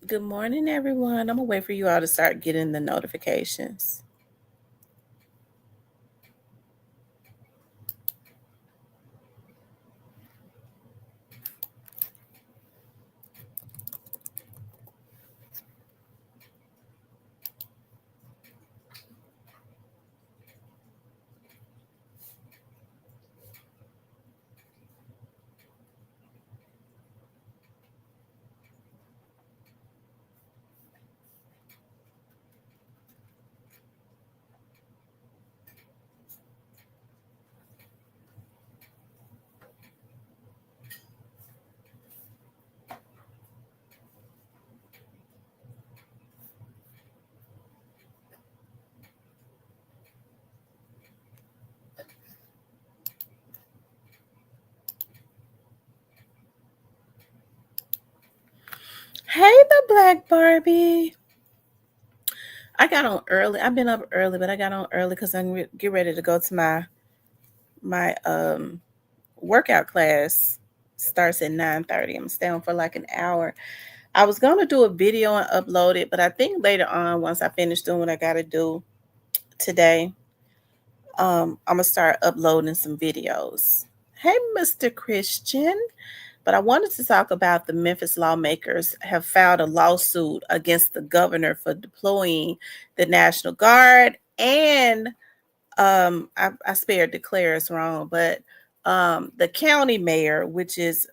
Good morning, everyone. I'm gonna wait for you all to start getting the notifications. Hey, the Black Barbie. I got on early. I've been up early, but I got on early because I'm get ready to go to my workout class. Starts at 9:30. I'm staying for like an hour. I was gonna do a video and upload it, but I think later on, once I finish doing what I gotta do today, I'm gonna start uploading some videos. Hey, Mr. Christian. But I wanted to talk about the Memphis lawmakers have filed a lawsuit against the governor for deploying the National Guard and I spared Delares wrong, but the county mayor, which is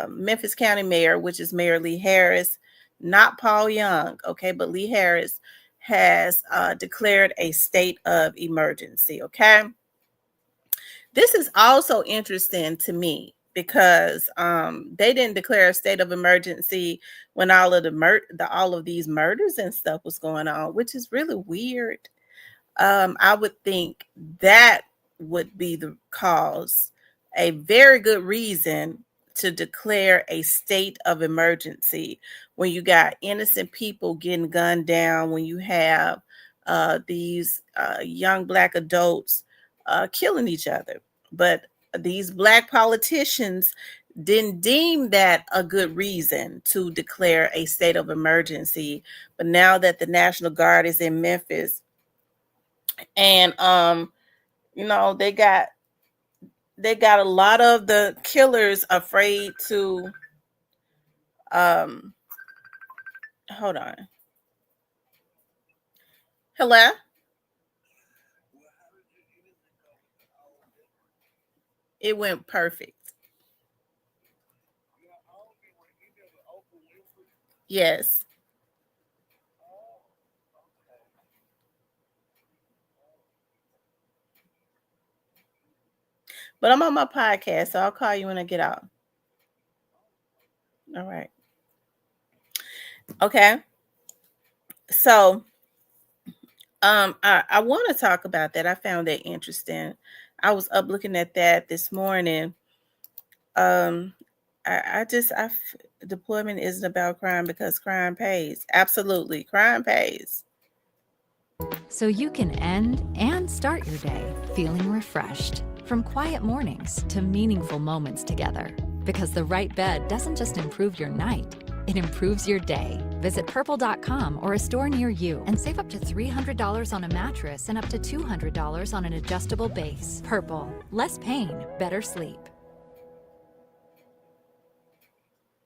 Memphis County Mayor, which is Mayor Lee Harris, not Paul Young, okay, but Lee Harris has declared a state of emergency, okay? This is also interesting to me because they didn't declare a state of emergency when all of all of these murders and stuff was going on, which is really weird. I would think that would be the cause, a very good reason to declare a state of emergency when you got innocent people getting gunned down, when you have these young Black adults killing each other. But these Black politicians didn't deem that a good reason to declare a state of emergency. But now that the National Guard is in Memphis, and they got a lot of the killers afraid to um hold on. Hello? It went perfect. Yes. But I'm on my podcast, so I'll call you when I get out. All right. Okay. So I want to talk about that. I found that interesting. I was up looking at that this morning. Um deployment isn't about crime because crime pays. Absolutely. Crime pays. So you can end and start your day feeling refreshed. From quiet mornings to meaningful moments together. Because the right bed doesn't just improve your night, it improves your day. Visit purple.com or a store near you and save up to $300 on a mattress and up to $200 on an adjustable base. Purple, less pain, better sleep.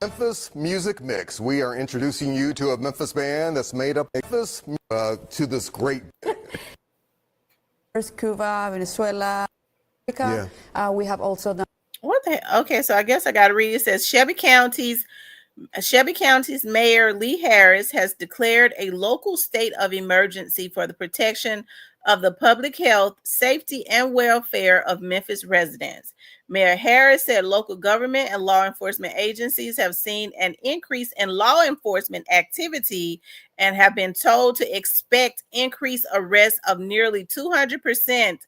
Memphis Music Mix. We are introducing you to a Memphis band that's made up Memphis to this great. Cuba, Venezuela, Africa. We have also done. What the Okay, so I guess I got to read. It says Shelby County's Mayor Lee Harris has declared a local state of emergency for the protection of the public health, safety, and welfare of Memphis residents. Mayor Harris said local government and law enforcement agencies have seen an increase in law enforcement activity and have been told to expect increased arrests of nearly 200%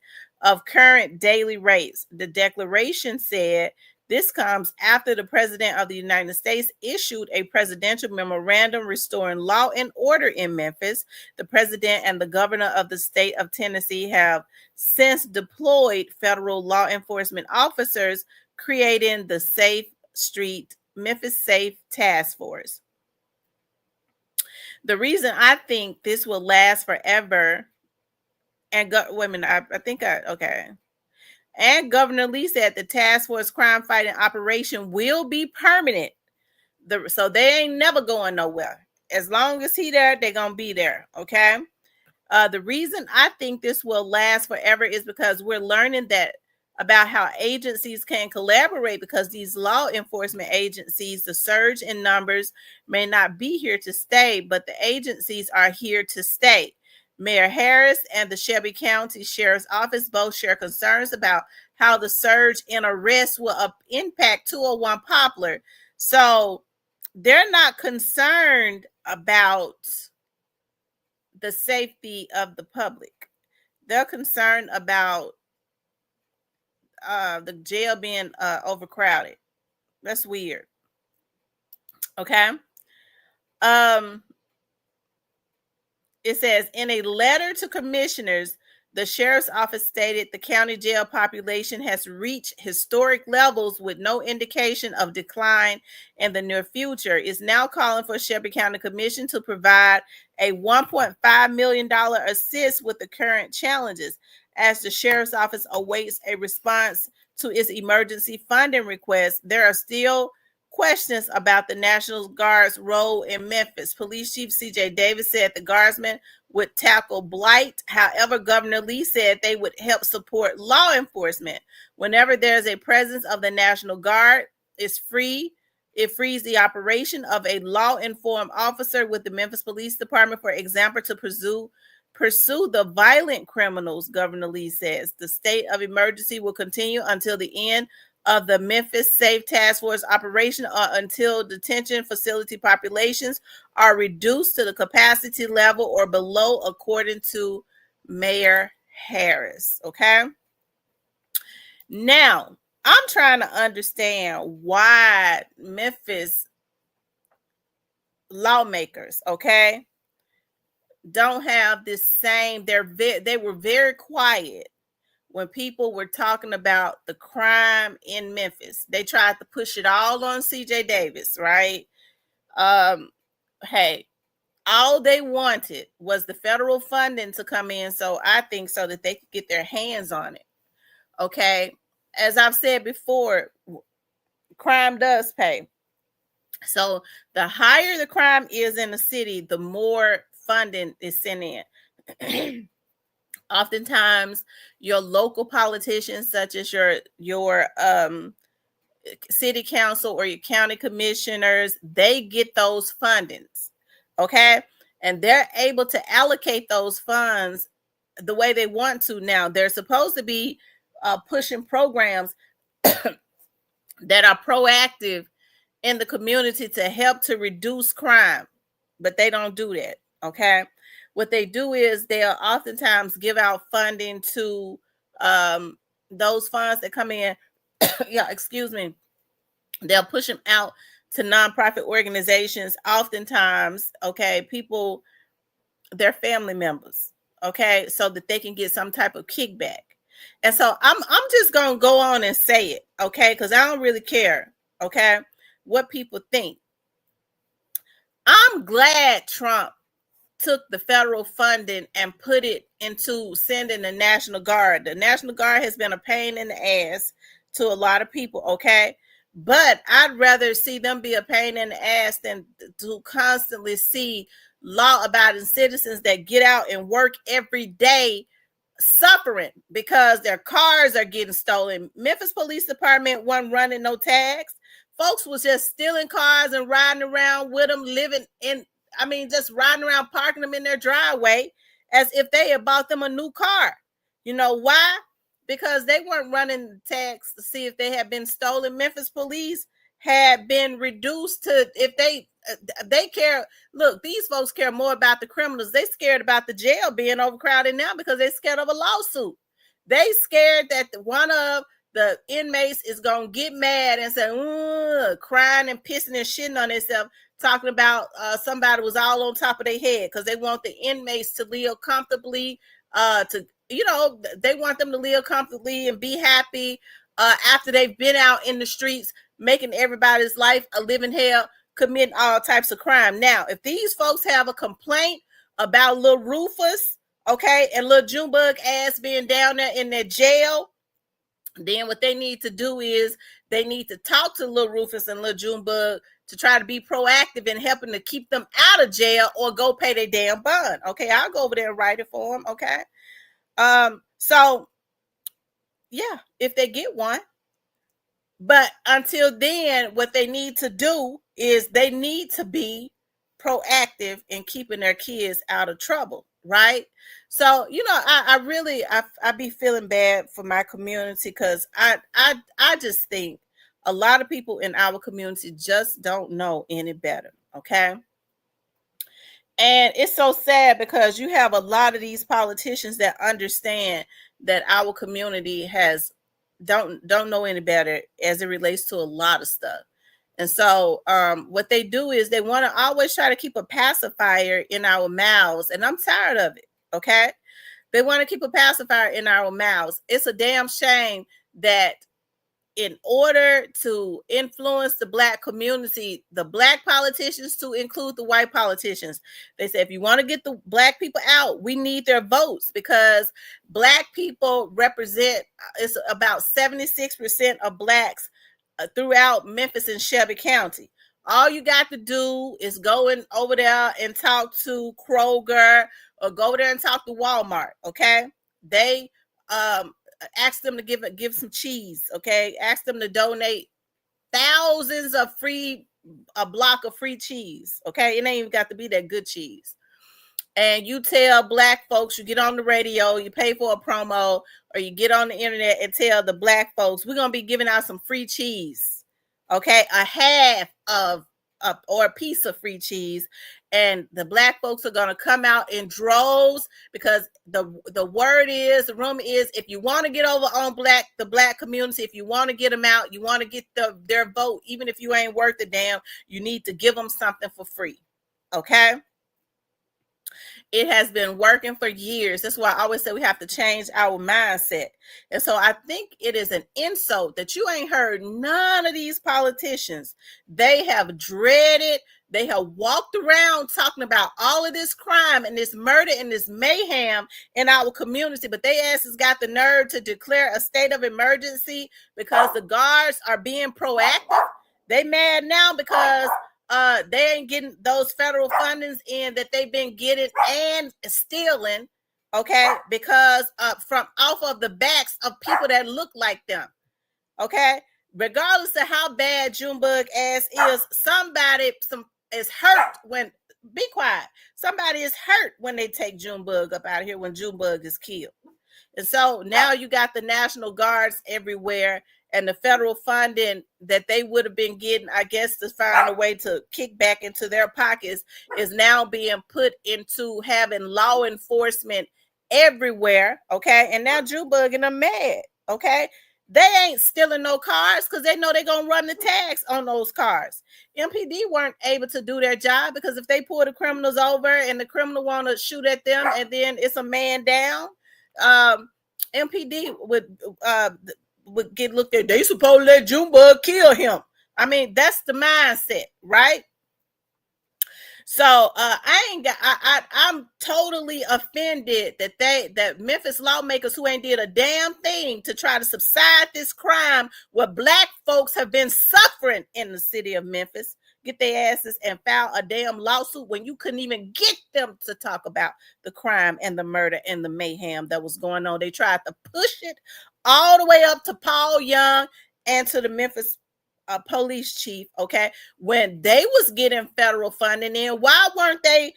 of current daily rates. The declaration said this comes after the President of the United States issued a presidential memorandum restoring law and order in Memphis. The President and the Governor of the state of Tennessee have since deployed federal law enforcement officers, creating the Memphis Safe Task Force. The reason I think this will last forever, and women, okay. And Governor Lee said the task force crime fighting operation will be permanent. So they ain't never going nowhere. As long as he there, they're gonna be there. Okay. The reason I think this will last forever is because we're learning that about how agencies can collaborate, because these law enforcement agencies, the surge in numbers may not be here to stay, but the agencies are here to stay. Mayor Harris and the Shelby County Sheriff's Office both share concerns about how the surge in arrests will impact 201 Poplar. So they're not concerned about the safety of the public. They're concerned about the jail being overcrowded. That's weird. Okay. It says, in a letter to commissioners, the sheriff's office stated the county jail population has reached historic levels with no indication of decline in the near future. It's now calling for Shelby County Commission to provide a $1.5 million assist with the current challenges, as the sheriff's office awaits a response to its emergency funding request. There are still questions about the National Guard's role in Memphis. Police Chief C.J. Davis said the guardsmen would tackle blight. However, Governor Lee said they would help support law enforcement. Whenever there's a presence of the National Guard, it frees the operation of a law-informed officer with the Memphis Police Department, for example, to pursue the violent criminals, Governor Lee says. The state of emergency will continue until the end of the Memphis Safe Task Force operation, or until detention facility populations are reduced to the capacity level or below, according to Mayor Harris. Okay. Now, I'm trying to understand why Memphis lawmakers, okay, don't have this same, they were very quiet when people were talking about the crime in Memphis. They tried to push it all on CJ Davis, right? Hey, all they wanted was the federal funding to come in, so I think so that they could get their hands on it. Okay, as I've said before, crime does pay. So the higher the crime is in the city, the more funding is sent in. Oftentimes, your local politicians, such as your city council or your county commissioners, they get those fundings, okay? And they're able to allocate those funds the way they want to. Now, they're supposed to be pushing programs that are proactive in the community to help to reduce crime, but they don't do that, okay? What they do is they'll oftentimes give out funding to those funds that come in. Excuse me. They'll push them out to nonprofit organizations. Oftentimes, okay, people, their family members, okay, so that they can get some type of kickback. And so I'm just gonna go on and say it, okay, because I don't really care, okay, what people think. I'm glad Trump took the federal funding and put it into sending the National Guard. The National Guard has been a pain in the ass to a lot of people, okay? But I'd rather see them be a pain in the ass than to constantly see law-abiding citizens that get out and work every day suffering because their cars are getting stolen. Memphis Police Department wasn't running no tags. Folks was just stealing cars and riding around with them, just riding around, parking them in their driveway as if they had bought them a new car. You know why? Because they weren't running tags to see if they had been stolen. Memphis police had been reduced to, if they care. Look, these folks care more about the criminals. They scared about the jail being overcrowded now because they're scared of a lawsuit. They scared that one of the inmates is going to get mad and say, crying and pissing and shitting on themselves, talking about somebody was all on top of their head, because they want the inmates to live comfortably, they want them to live comfortably and be happy after they've been out in the streets making everybody's life a living hell. committing all types of crime. Now, if these folks have a complaint about little Rufus, okay, and little Junebug ass being down there in that jail, then what they need to do is they need to talk to little Rufus and little Junebug to try to be proactive in helping to keep them out of jail or go pay their damn bond. Okay, I'll go over there and write it for them. Okay. So yeah, if they get one. But until then, what they need to do is they need to be proactive in keeping their kids out of trouble, right? So, you know, I be feeling bad for my community because I just think a lot of people in our community just don't know any better, okay? And it's so sad because you have a lot of these politicians that understand that our community don't know any better as it relates to a lot of stuff. And so what they do is they want to always try to keep a pacifier in our mouths. And I'm tired of it. Okay. They want to keep a pacifier in our mouths. It's a damn shame that in order to influence the Black community, the Black politicians to include the white politicians, they say, if you want to get the Black people out, we need their votes because Black people represent, it's about 76% of Blacks throughout Memphis and Shelby County. All you got to do is go in over there and talk to Kroger or go there and talk to Walmart. Okay. They, ask them to give some cheese, okay? Ask them to donate thousands of a block of free cheese, okay? It ain't even got to be that good cheese. And you tell Black folks, you get on the radio, you pay for a promo, or you get on the internet and tell the Black folks, we're going to be giving out some free cheese, okay? A half of or a piece of free cheese, and the Black folks are going to come out in droves because the rumor is, if you want to get over on the Black community, if you want to get them out, you want to get their vote, even if you ain't worth a damn, you need to give them something for free, okay? It has been working for years. That's why I always say we have to change our mindset. And so I think it is an insult that you ain't heard none of these politicians. They have dreaded, they have walked around talking about all of this crime and this murder and this mayhem in our community, but they asses got the nerve to declare a state of emergency because the guards are being proactive. They mad now because they ain't getting those federal fundings in that they've been getting and stealing, okay, because from off of the backs of people that look like them, okay? Regardless of how bad Junebug ass is, somebody is hurt when, be quiet, somebody is hurt when they take Junebug up out of here when Junebug is killed. And so now you got the National Guards everywhere, and the federal funding that they would have been getting, I guess, to find a way to kick back into their pockets is now being put into having law enforcement everywhere, okay? And now Junebug and them mad, okay? They ain't stealing no cars because they know they're going to run the tax on those cars. MPD weren't able to do their job because if they pull the criminals over and the criminal want to shoot at them and then it's a man down, MPD would get looked at. They supposed to let Junebug kill him. I mean, that's the mindset, right? So I'm totally offended that Memphis lawmakers who ain't did a damn thing to try to subside this crime where Black folks have been suffering in the city of Memphis, get their asses and file a damn lawsuit when you couldn't even get them to talk about the crime and the murder and the mayhem that was going on. They tried to push it all the way up to Paul Young and to the Memphis police chief, okay, when they was getting federal funding in. Why weren't they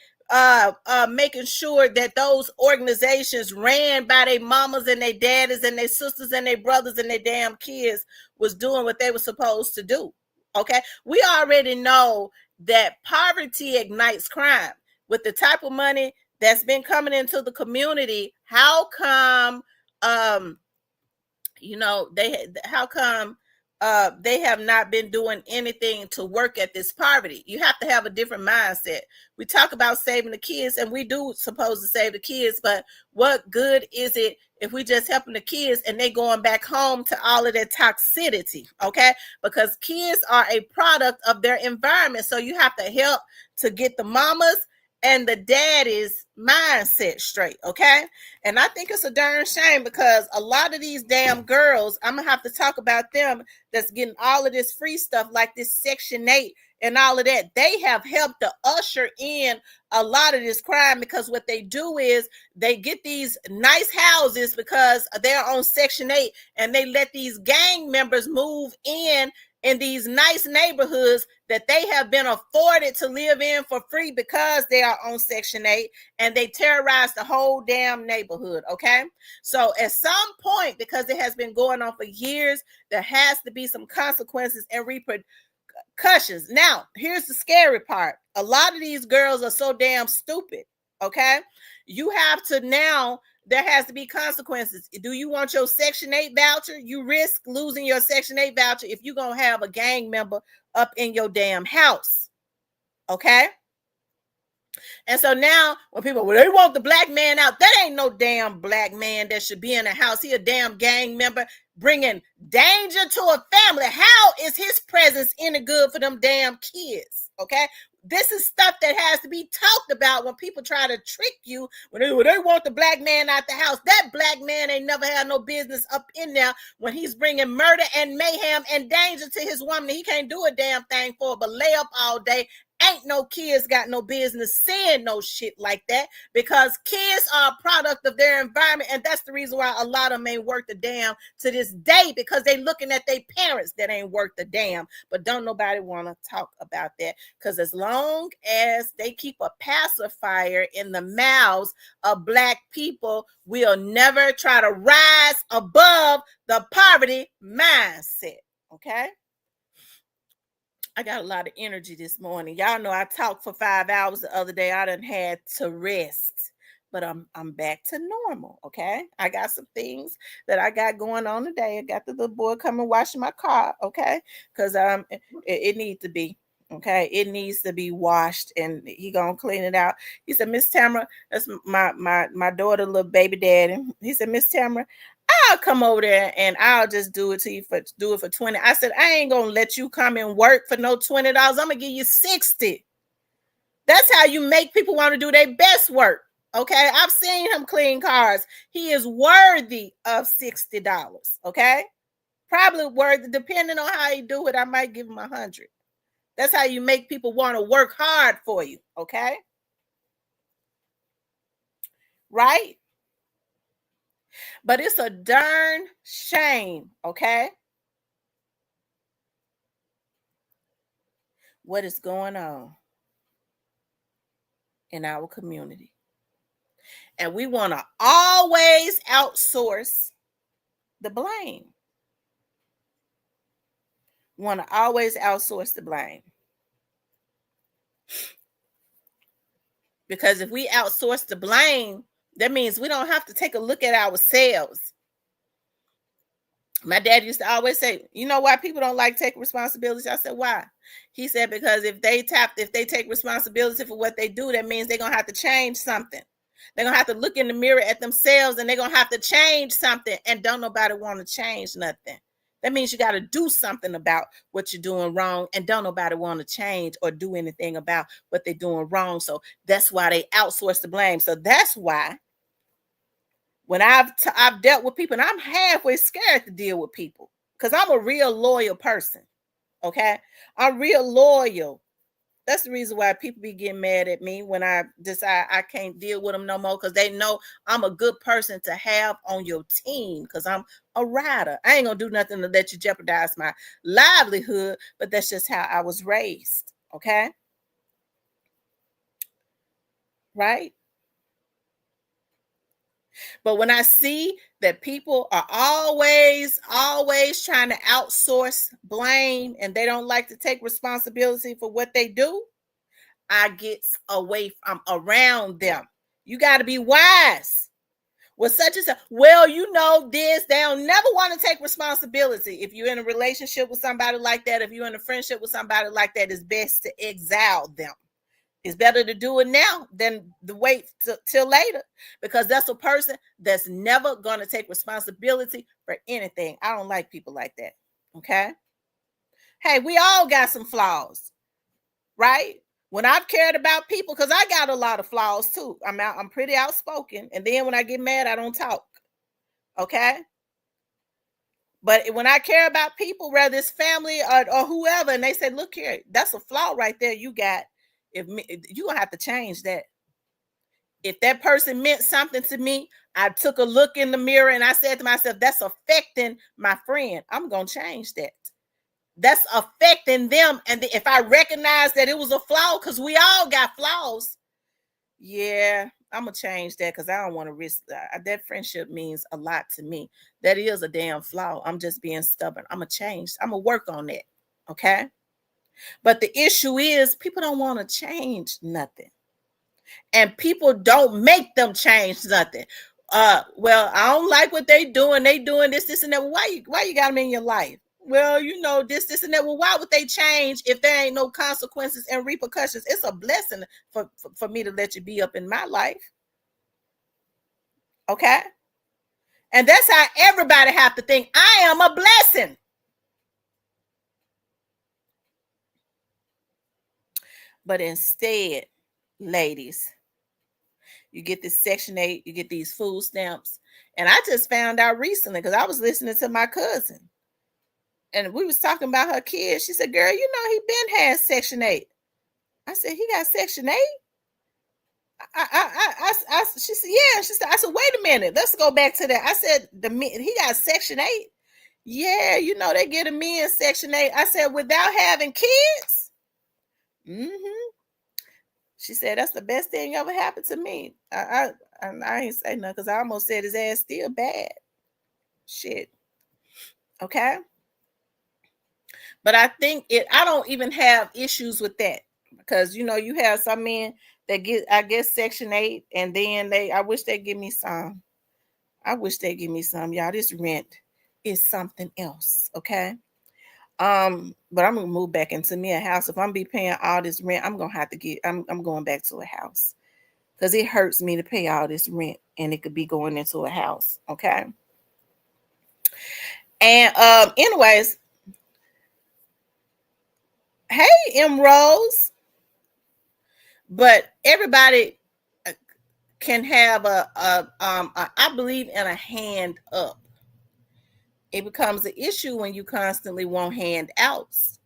making sure that those organizations ran by their mamas and their daddies and their sisters and their brothers and their damn kids was doing what they were supposed to do? Okay, we already know that poverty ignites crime. With the type of money that's been coming into the community, how come they have not been doing anything to work at this poverty? You have to have a different mindset. We talk about saving the kids, and we do supposed to save the kids, but what good is it if we just helping the kids and they going back home to all of their toxicity, okay? Because kids are a product of their environment. So you have to help to get the mamas and the daddy's mindset straight, okay? And I think it's a darn shame because a lot of these damn girls, I'm gonna have to talk about them that's getting all of this free stuff like this Section 8 and all of that. They have helped to usher in a lot of this crime because what they do is they get these nice houses because they're on Section 8 and they let these gang members move in these nice neighborhoods that they have been afforded to live in for free because they are on Section 8, and they terrorize the whole damn neighborhood, okay? So at some point, because it has been going on for years, there has to be some consequences and repercussions. Now, here's the scary part. A lot of these girls are so damn stupid, okay? You have to now, there has to be consequences. Do you want your Section 8 voucher? You risk losing your Section 8 voucher if you're going to have a gang member up in your damn house, okay? And so now when people, well, they want the black man out, that ain't no damn black man that should be in a house. He a damn gang member bringing danger to a family. How is his presence any good for them damn kids, okay? This is stuff that has to be talked about when people try to trick you. When they want the black man out the house, that black man ain't never had no business up in there when he's bringing murder and mayhem and danger to his woman. He can't do a damn thing for her but lay up all day. Ain't no kids got no business saying no shit like that because kids are a product of their environment, and that's the reason why a lot of them ain't worth a damn to this day because they looking at their parents that ain't worth a damn. But don't nobody want to talk about that because as long as they keep a pacifier in the mouths of black people, we'll never try to rise above the poverty mindset, okay? I got a lot of energy this morning. Y'all know I talked for 5 hours the other day. I done had to rest, but I'm back to normal, okay? I got some things that I got going on today. I got the little boy coming washing my car, okay? Because it needs to be, okay? It needs to be washed, and he gonna clean it out. He said, Miss Tamara, that's my daughter, little baby daddy. He said, Miss Tamara, I'll come over there and I'll just do it for 20. I said, I ain't gonna let you come and work for no $20. I'm gonna give you 60. That's how you make people want to do their best work. Okay. I've seen him clean cars. He is worthy of $60. Okay. Probably worthy, depending on how he do it. I might give him 100. That's how you make people want to work hard for you. Okay. Right? But it's a darn shame, okay? What is going on in our community. And we want to always outsource the blame. Want to always outsource the blame. Because if we outsource the blame, that means we don't have to take a look at ourselves. My dad used to always say, you know why people don't like take responsibility? I said, why? He said, because if they take responsibility for what they do, that means they're going to have to change something. They're going to have to look in the mirror at themselves and they're going to have to change something. And don't nobody want to change nothing. That means you got to do something about what you're doing wrong, and don't nobody want to change or do anything about what they're doing wrong. So that's why they outsource the blame. So that's why when I've dealt with people, and I'm halfway scared to deal with people because I'm a real loyal person. Okay. I'm real loyal. That's the reason why people be getting mad at me when I decide I can't deal with them no more, because they know I'm a good person to have on your team because I'm a rider. I ain't going to do nothing to let you jeopardize my livelihood, but that's just how I was raised. Okay. Right. But when I see that people are always trying to outsource blame and they don't like to take responsibility for what they do, I get away from around them. You got to be wise. Well, such and such, well, you know this, they'll never want to take responsibility. If you're in a relationship with somebody like that, if you're in a friendship with somebody like that, it's best to exile them. It's better to do it now than to wait till later, because that's a person that's never going to take responsibility for anything. I don't like people like that. Okay. Hey, we all got some flaws, right? When I've cared about people, because I got a lot of flaws too. I'm pretty outspoken. And then when I get mad, I don't talk. Okay. But when I care about people, whether it's family or whoever, and they say, look here, that's a flaw right there you got. If you're going to have to change that. If that person meant something to me, I took a look in the mirror and I said to myself, that's affecting my friend. I'm going to change that. That's affecting them. And if I recognize that it was a flaw, because we all got flaws, yeah, I'm going to change that, because I don't want to risk that. That friendship means a lot to me. That is a damn flaw. I'm just being stubborn. I'm going to change. I'm going to work on that. Okay. But the issue is people don't want to change nothing. And people don't make them change nothing. Well, I don't like what they doing. They doing this, and that. Why you got them in your life? Well, this, and that. Well, why would they change if there ain't no consequences and repercussions? It's a blessing for me to let you be up in my life. Okay? And that's how everybody have to think. I am a blessing. But instead, ladies, you get this Section 8, you get these food stamps. And I just found out recently, because I was listening to my cousin. And we was talking about her kids. She said, girl, he been had Section 8. I said, he got Section 8? She said, yeah. She said, I said, wait a minute. Let's go back to that. I said, he got Section 8? Yeah, they get a men Section 8. I said, without having kids? Mm-hmm. She said, that's the best thing ever happened to me. I ain't say nothing, because I almost said his ass still bad. Shit. Okay? But I think I don't even have issues with that, because, you have some men that get, I guess, Section 8, and then I wish they'd give me some. Y'all. This rent is something else. Okay? But I'm gonna move back into me a house. If I'm be paying all this rent, I'm gonna have to I'm going back to a house, because it hurts me to pay all this rent, and it could be going into a house. Okay. And anyways, hey, M Rose. But everybody can have I believe in a hand up. It becomes an issue when you constantly want handouts.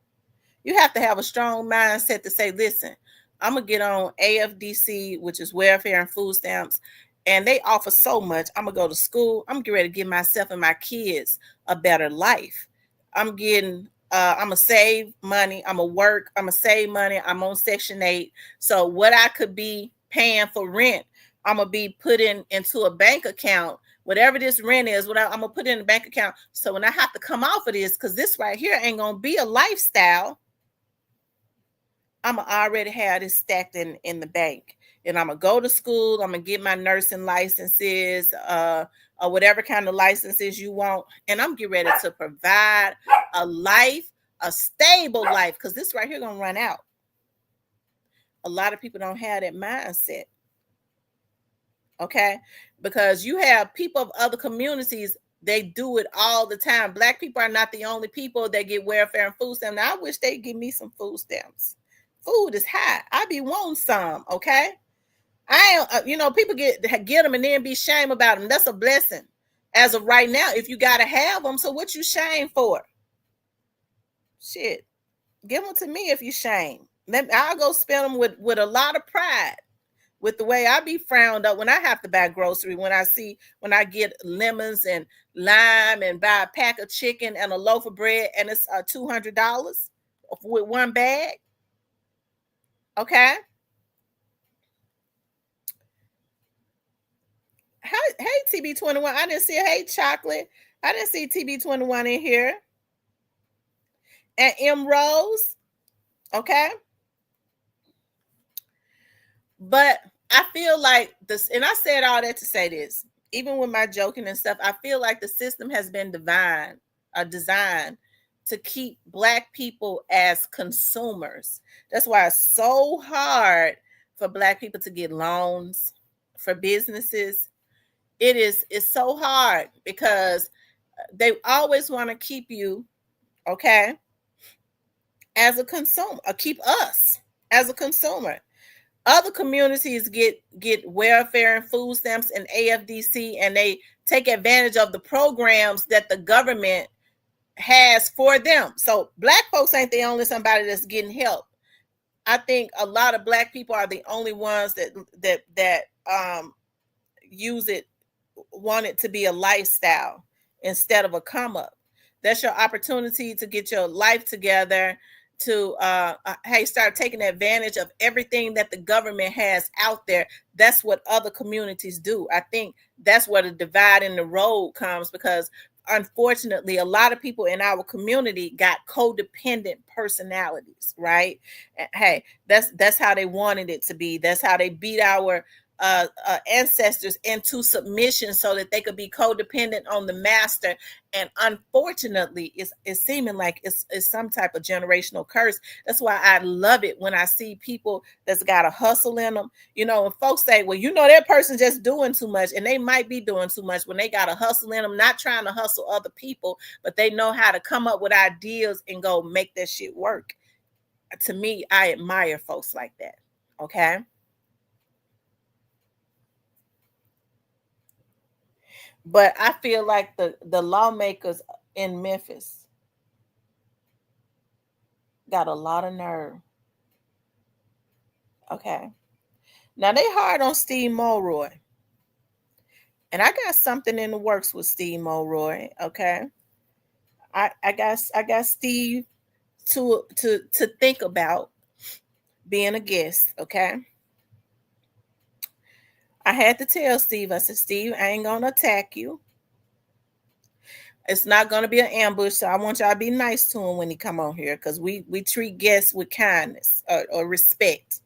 You have to have a strong mindset to say, listen, I'm going to get on AFDC, which is welfare and food stamps, and they offer so much. I'm going to go to school. I'm getting ready to give myself and my kids a better life. I'm going to save money. I'm going to work. I'm going to save money. I'm on Section 8. So what I could be paying for rent, I'm going to be putting into a bank account. Whatever this rent is, I'm going to put it in a bank account. So when I have to come off of this, because this right here ain't going to be a lifestyle, I'm going to already have this stacked in the bank. And I'm going to go to school. I'm going to get my nursing licenses, or whatever kind of licenses you want. And I'm getting ready to provide a life, a stable life, because this right here going to run out. A lot of people don't have that mindset. Okay? Because you have people of other communities, they do it all the time. Black people are not the only people that get welfare and food stamps. Now, I wish they'd give me some food stamps. Food is high. I be wanting some, okay? People get them and then be shame about them. That's a blessing. As of right now, if you got to have them, so what you shame for? Shit. Give them to me if you shame. I'll go spend them with a lot of pride. With the way I be frowned up when I have to buy grocery, when I get lemons and lime and buy a pack of chicken and a loaf of bread, and it's $200 with one bag. Okay. Hey, TB21. I didn't see Hey, Chocolate. I didn't see TB21 in here. And M Rose. Okay. But I feel like this, and I said all that to say this, even with my joking and stuff, I feel like the system has been designed to keep Black people as consumers. That's why it's so hard for Black people to get loans for businesses. It's so hard because they always want to keep you, okay, as a consumer, or keep us as a consumer. Other communities get welfare and food stamps and AFDC, and they take advantage of the programs that the government has for them. So Black folks ain't the only somebody that's getting help. I think a lot of Black people are the only ones that use it, want it to be a lifestyle instead of a come up. That's your opportunity to get your life together, to hey, start taking advantage of everything that the government has out there. That's what other communities do. I think that's where the divide in the road comes, because unfortunately a lot of people in our community got codependent personalities, right? Hey, that's how they wanted it to be. That's how they beat our ancestors into submission so that they could be codependent on the master. And unfortunately, it's seeming like it's some type of generational curse. That's why I love it when I see people that's got a hustle in them. You know, when folks say, well, you know, that person's just doing too much, and they might be doing too much when they got a hustle in them, not trying to hustle other people, but they know how to come up with ideas and go make that shit work. To me, I admire folks like that. Okay. But I feel like the lawmakers in Memphis got a lot of nerve. Okay. Now they hard on Steve Mulroy. And I got something in the works with Steve Mulroy. Okay. I got Steve to think about being a guest. Okay. I had to tell Steve, I said, Steve, I ain't gonna attack you. It's not going to be an ambush, so I want y'all to be nice to him when he come on here, because we treat guests with kindness or respect.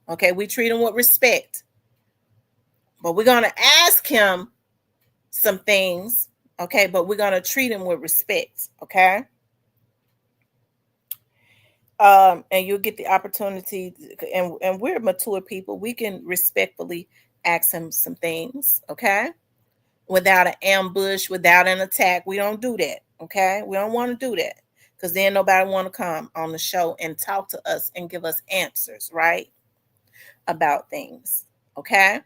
Okay, we treat him with respect, but we're going to ask him some things. Okay, but we're going to treat him with respect. Okay, and you'll get the opportunity, and we're mature people. We can respectfully ask him some things. Okay. Without an ambush, without an attack. We don't do that. Okay. We don't want to do that, because then nobody want to come on the show and talk to us and give us answers, right? About things. Okay.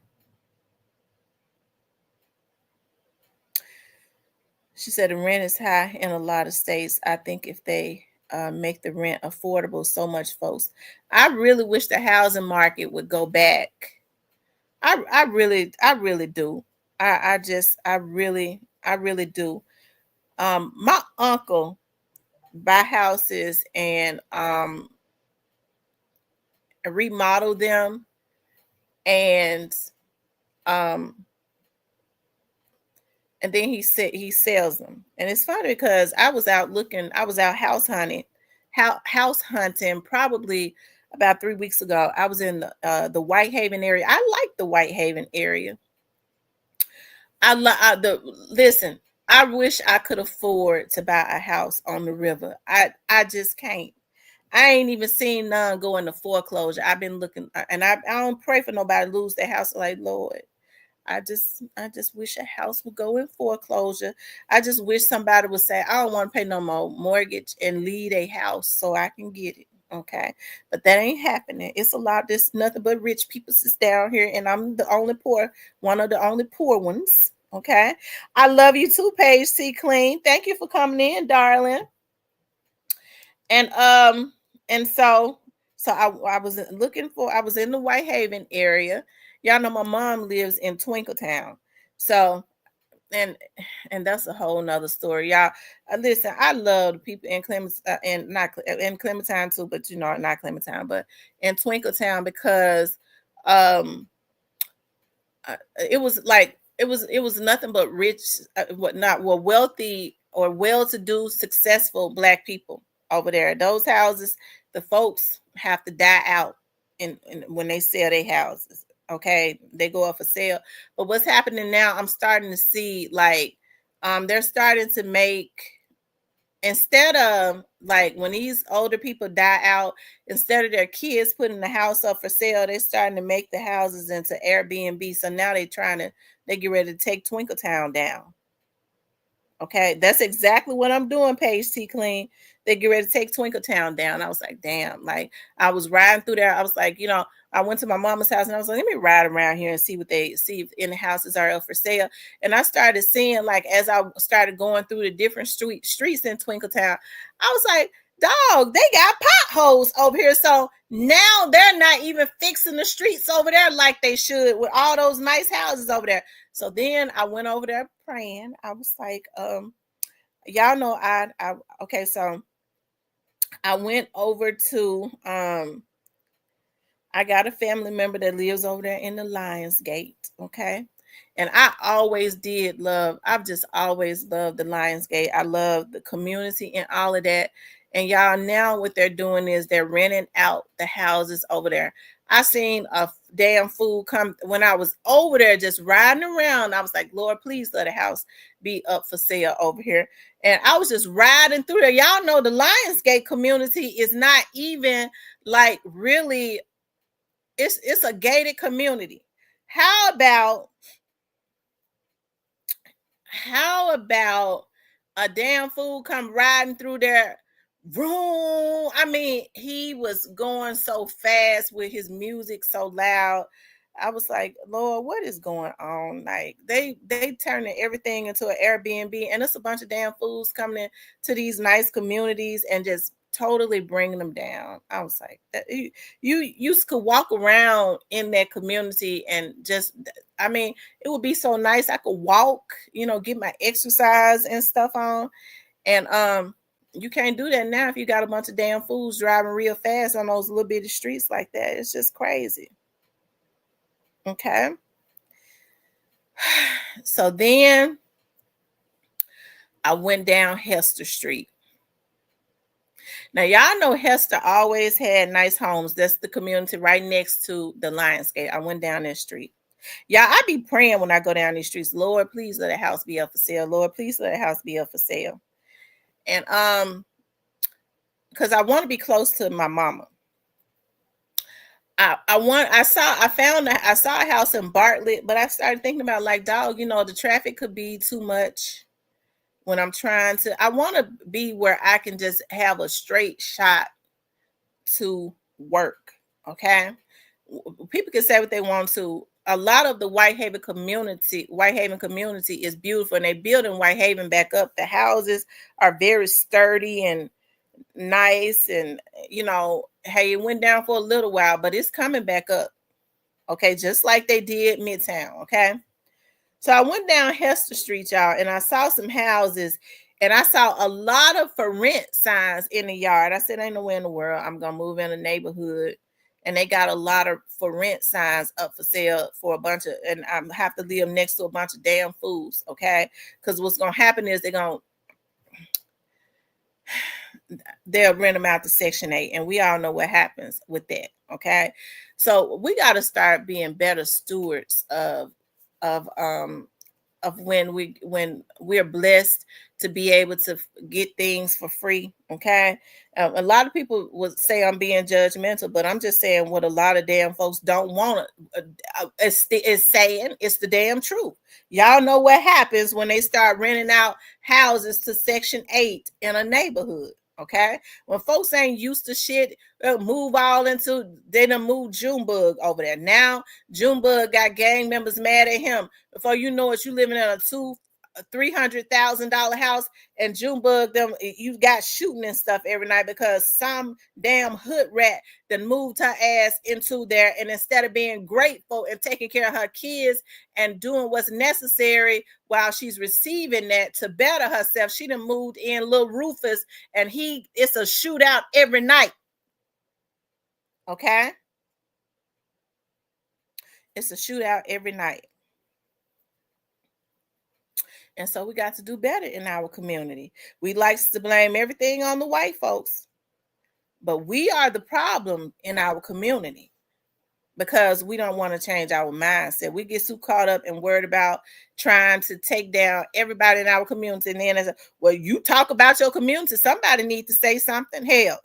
She said the rent is high in a lot of states. I think if they make the rent affordable, so much folks. I really wish the housing market would go back. I really do. I really do. My uncle buy houses and remodel them, and um and then he sells them. And it's funny because I was out house hunting probably about 3 weeks ago. I was in the Whitehaven area. I like the Whitehaven area. Listen, I wish I could afford to buy a house on the river. I just can't. I ain't even seen none go into foreclosure. I've been looking, and I don't pray for nobody to lose their house. Like, Lord, I just wish a house would go in foreclosure. I just wish somebody would say, I don't want to pay no more mortgage and leave a house so I can get it. Okay. But that ain't happening. It's a lot. There's nothing but rich people sits down here, and I'm the only poor, one of the only poor ones. Okay. I love you too, Paige C. Clean. Thank you for coming in, darling. And so I was I was in the Whitehaven area. Y'all know my mom lives in Twinkletown. So and that's a whole nother story, y'all. Listen, I love the people in and not in Clementine too, but not Clementine, but in Twinkletown, because it was nothing but rich, wealthy or well-to-do, successful Black people over there. Those houses, the folks have to die out when they sell their houses. Okay, they go up for sale. But what's happening now, I'm starting to see, like, they're starting to make instead of like when these older people die out, instead of their kids putting the house up for sale, they're starting to make the houses into Airbnb. So now they get ready to take Twinkletown down. Okay, that's exactly what I'm doing, Paige T. Clean. They get ready to take Twinkletown down. I was like, damn. Like, I was riding through there. I was like, I went to my mama's house and I was like, let me ride around here and see if any houses are up for sale. And I started seeing, like, as I started going through the different streets in Twinkletown, I was like, dog, they got potholes over here. So now they're not even fixing the streets over there like they should with all those nice houses over there. So then I went over there praying. I was like, y'all know okay, so I went over to I got a family member that lives over there in the Lions Gate, okay? And I've just always loved the Lions Gate. I love the community and all of that. And y'all, now what they're doing is they're renting out the houses over there. I seen a damn fool come when I was over there just riding around. I was like, Lord, please let a house be up for sale over here. And I was just riding through there. Y'all know the Lionsgate community is not even like really, it's a gated community. How about a damn fool come riding through there? Vroom. I mean, he was going so fast with his music so loud. I was like, Lord, what is going on? Like they turning everything into an Airbnb, and it's a bunch of damn fools coming in to these nice communities and just totally bringing them down. I was like, you could walk around in that community and just, I mean, it would be so nice. I could walk, get my exercise and stuff on, and you can't do that now if you got a bunch of damn fools driving real fast on those little bitty streets like that. It's just crazy. Okay. So then I went down Hester Street. Now, y'all know Hester always had nice homes. That's the community right next to the Lionsgate. I went down that street. Y'all, I be praying when I go down these streets. Lord, please let a house be up for sale. Lord, please let a house be up for sale. And because I want to be close to my mama. I saw a house in Bartlett, but I started thinking about, like, dog, the traffic could be too much when I'm I want to be where I can just have a straight shot to work. Okay. People can say what they want to. A lot of the Whitehaven community is beautiful, and they building Whitehaven back up. The houses are very sturdy and nice, and hey, it went down for a little while, but it's coming back up. Okay, just like they did Midtown. Okay, so I went down Hester Street, y'all, and I saw some houses, and I saw a lot of for rent signs in the yard. I said, ain't nowhere in the world I'm gonna move in a neighborhood and they got a lot of for rent signs up for sale for a bunch of, and I have to live next to a bunch of damn fools. Okay, because what's gonna happen is they'll rent them out to Section 8, and we all know what happens with that. Okay, so we got to start being better stewards of when we're blessed to be able to get things for free. Okay, a lot of people would say I'm being judgmental, but I'm just saying what a lot of damn folks don't want to. It's saying it's the damn truth. Y'all know what happens when they start renting out houses to Section 8 in a neighborhood. Okay, when folks ain't used to shit, they'll move all into, they done moved Junebug over there. Now Junebug got gang members mad at him. Before you know it, you living in a $300,000 house, and Junebug them, you got shooting and stuff every night because some damn hood rat that moved her ass into there, and instead of being grateful and taking care of her kids and doing what's necessary while she's receiving that to better herself, she done moved in Lil Rufus, and it's a shootout every night. Okay, it's a shootout every night. And so we got to do better in our community. We like to blame everything on the white folks, but we are the problem in our community because we don't want to change our mindset. We get too caught up and worried about trying to take down everybody in our community. And then as well, you talk about your community, somebody need to say something. Hell,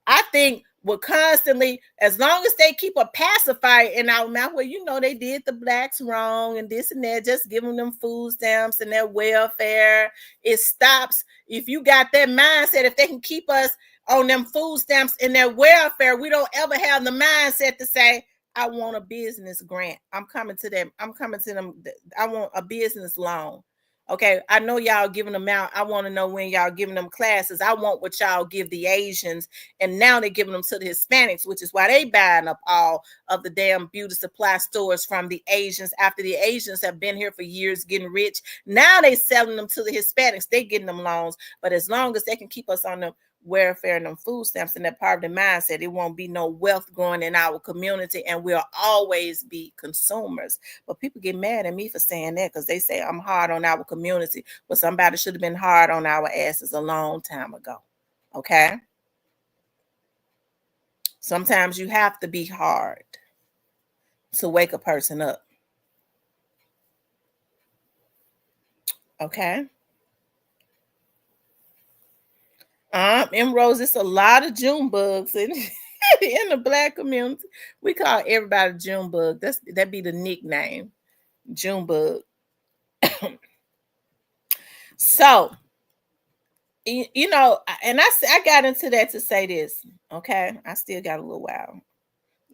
I think will constantly, as long as they keep a pacifier in our mouth, well, you know, they did the blacks wrong and this and that, just giving them food stamps and their welfare. It stops. If you got that mindset, if they can keep us on them food stamps and their welfare, we don't ever have the mindset to say, I want a business grant. I'm coming to them. I'm coming to them. I want a business loan. Okay, I know y'all giving them out. I want to know when y'all giving them classes. I want what y'all give the Asians, and now they're giving them to the Hispanics, which is why they buying up all of the damn beauty supply stores from the Asians. After the Asians have been here for years, getting rich, now they selling them to the Hispanics. They getting them loans, but as long as they can keep us on the welfare and them food stamps and that poverty mindset, it won't be no wealth growing in our community, and we'll always be consumers. But people get mad at me for saying that because they say I'm hard on our community, but somebody should have been hard on our asses a long time ago. Okay, sometimes you have to be hard to wake a person up. Okay. In Rose, it's a lot of June bugs in the black community. We call everybody June bug. That'd be the nickname, June bug. So, you know, and I got into that to say this. Okay, I still got a little while.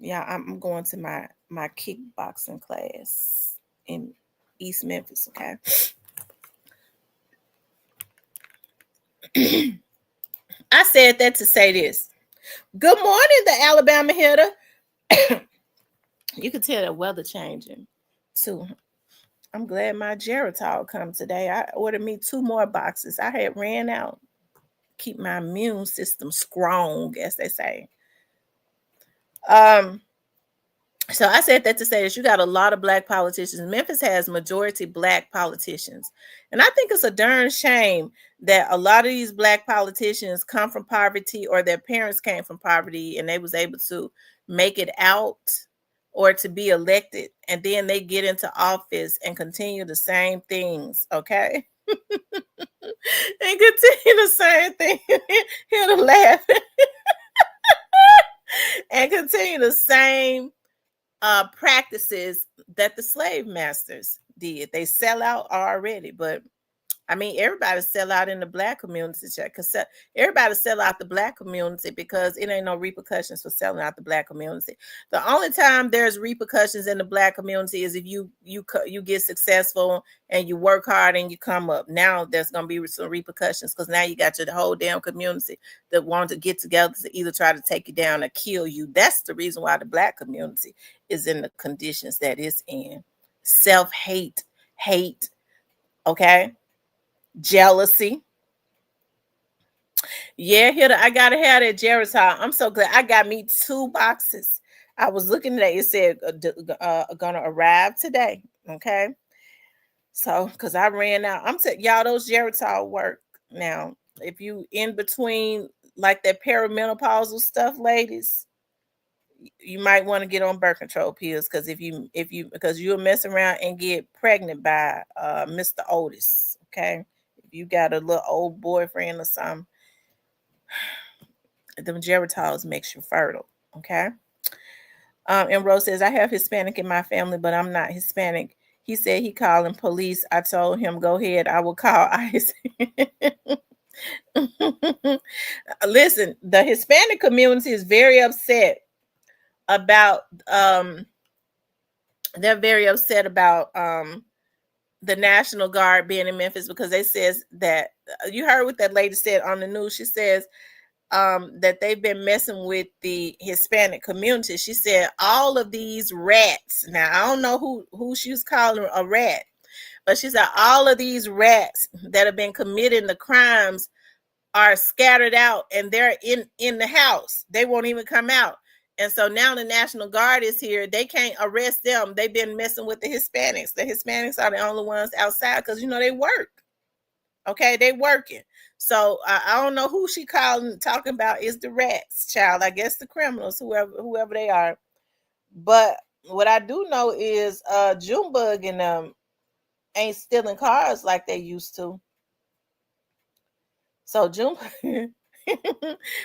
Yeah, I'm going to my kickboxing class in East Memphis. Okay. I said that to say this. Good morning, the Alabama hitter. You can tell the weather changing too. I'm glad my Geritol come today. I ordered me 2 more boxes. I had ran out. Keep my immune system strong, as they say. So I said that to say that you got a lot of black politicians. Memphis has majority black politicians. And I think it's a darn shame that a lot of these black politicians come from poverty, or their parents came from poverty and they was able to make it out or to be elected, and then they get into office and continue the same things, okay? And continue the same thing. Here to laugh. And continue the same practices that the slave masters did. They sell out already, but I mean, everybody sell out in the black community. Because everybody sell out the black community because it ain't no repercussions for selling out the black community. The only time there's repercussions in the black community is if you get successful and you work hard and you come up. Now there's gonna be some repercussions because now you got your whole damn community that want to get together to either try to take you down or kill you. That's the reason why the black community is in the conditions that it's in. Self-hate, hate, okay? Jealousy. Yeah, here I gotta have that Geritol. I'm so glad I got me 2 boxes. I was looking at it. It said gonna arrive today. Okay, so because I ran out, I'm telling y'all those Geritol work. Now, if you in between like that perimenopausal stuff, ladies, you might want to get on birth control pills because because you'll mess around and get pregnant by Mr. Otis. Okay. You got a little old boyfriend or something, them Geritols makes you fertile, okay? And Rose says, I have Hispanic in my family, but I'm not Hispanic. He said he calling police. I told him, go ahead, I will call ICE. Listen, the Hispanic community is very upset about, they're very upset about the National Guard being in Memphis because they says that you heard what that lady said on the news. She says that they've been messing with the Hispanic community. She said all of these rats. Now I don't know who she was calling a rat, but she said all of these rats that have been committing the crimes are scattered out and they're in the house. They won't even come out. And so now the National Guard is here. They can't arrest them. They've been messing with the Hispanics. The Hispanics are the only ones outside because, you know, they work. Okay, they working. So I don't know who she talking about is the rats, child. I guess the criminals, whoever they are. But what I do know is Junebug and ain't stealing cars like they used to. So Junebug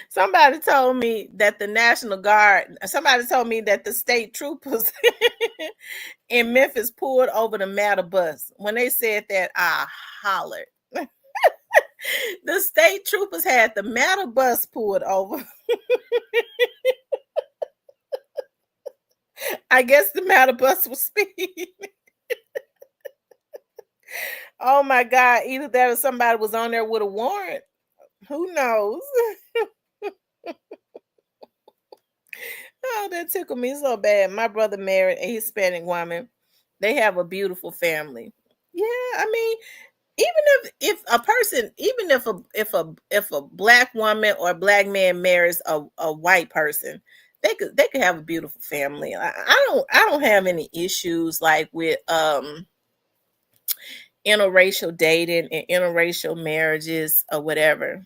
somebody told me that the National Guard, somebody told me that the state troopers in Memphis pulled over the Matter bus. When they said that, I hollered. The state troopers had the Matter bus pulled over. I guess the Matter bus was speeding. Oh my God. Either that or somebody was on there with a warrant. Who knows? Oh, that tickled me so bad. My brother married a Hispanic woman. They have a beautiful family. Yeah, I mean, even if a person, even if a black woman or a black man marries a white person, they could have a beautiful family. I don't have any issues like with interracial dating and interracial marriages or whatever.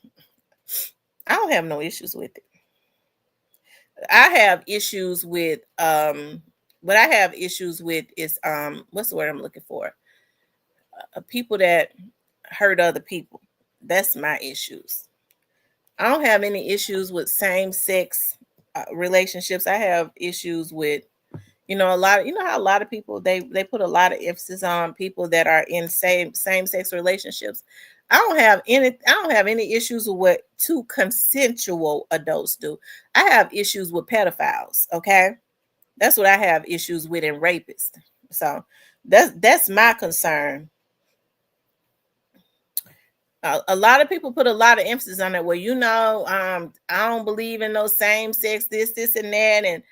I don't have no issues with it. I have issues with what I have issues with is what's the word I'm looking for? People that hurt other people. That's my issues. I don't have any issues with same sex relationships. I have issues with a lot of, how a lot of people they put a lot of emphasis on people that are in same sex relationships. I don't have any issues with what two consensual adults do. I have issues with pedophiles, okay? That's what I have issues with, and rapists. So that's my concern. A lot of people put a lot of emphasis on it. Well, I don't believe in no same sex, this, and that, and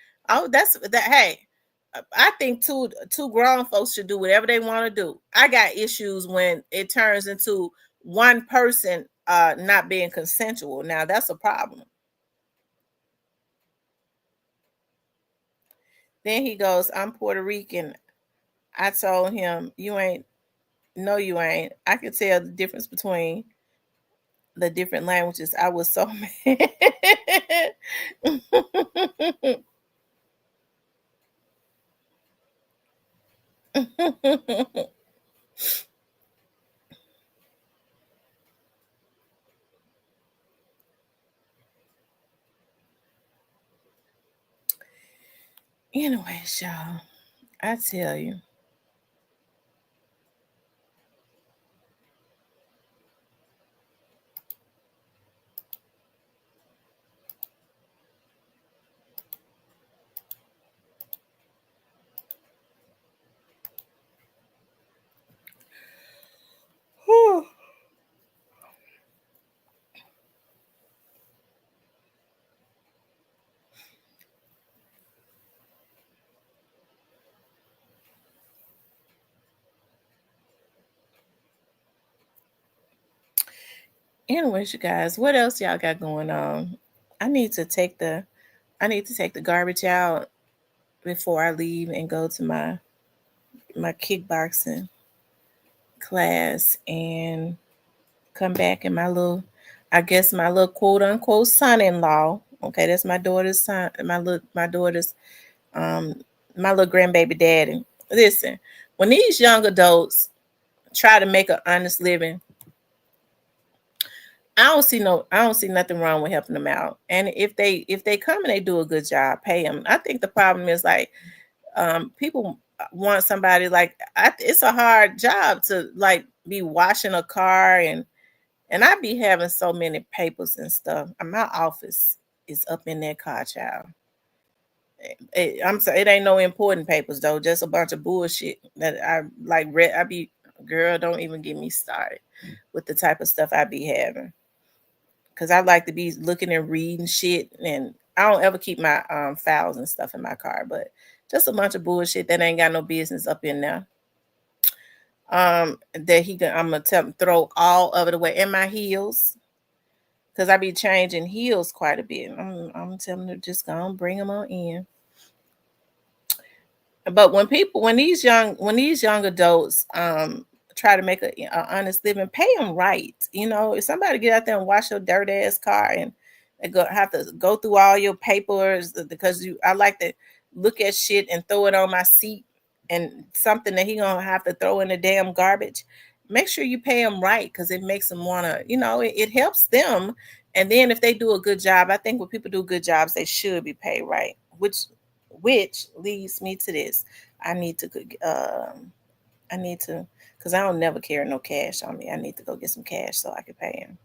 that's that. Hey, I think two grown folks should do whatever they want to do. I got issues when it turns into one person not being consensual. Now that's a problem. Then he goes, "I'm Puerto Rican." I told him, "You ain't. No, you ain't." I could tell the difference between the different languages. I was so mad. Anyway, y'all, I tell you. Whew. Anyways, you guys, what else y'all got going on? I need to take the I need to take the garbage out before I leave and go to my kickboxing class and come back and I guess my little quote unquote son-in-law. Okay, that's my daughter's son, um my little grandbaby daddy. Listen, when these young adults try to make an honest living, I don't see nothing wrong with helping them out. And if they come and they do a good job, pay them. I think the problem is like people want somebody like it's a hard job to like be washing a car and I be having so many papers and stuff. My office is up in that car, child. I'm sorry, it ain't no important papers though, just a bunch of bullshit that I like read. I be girl, don't even get me started with the type of stuff I be having. Cause I like to be looking and reading shit, and I don't ever keep my files and stuff in my car, but just a bunch of bullshit that ain't got no business up in there. I'm gonna tell him throw all of it away, in my heels, cause I be changing heels quite a bit. I'm telling them to just go and bring them on in. But when these young adults try to make a honest living, pay them right. If somebody get out there and wash your dirt ass car and they have to go through all your papers because I like that. look at shit and throw it on my seat and something that he gonna have to throw in the damn garbage. Make sure you pay them right because it makes them wanna, it helps them. And then if they do a good job, I think when people do good jobs, they should be paid right. Which leads me to this. I need to I need to, because I don't never carry no cash on me. I need to go get some cash so I can pay him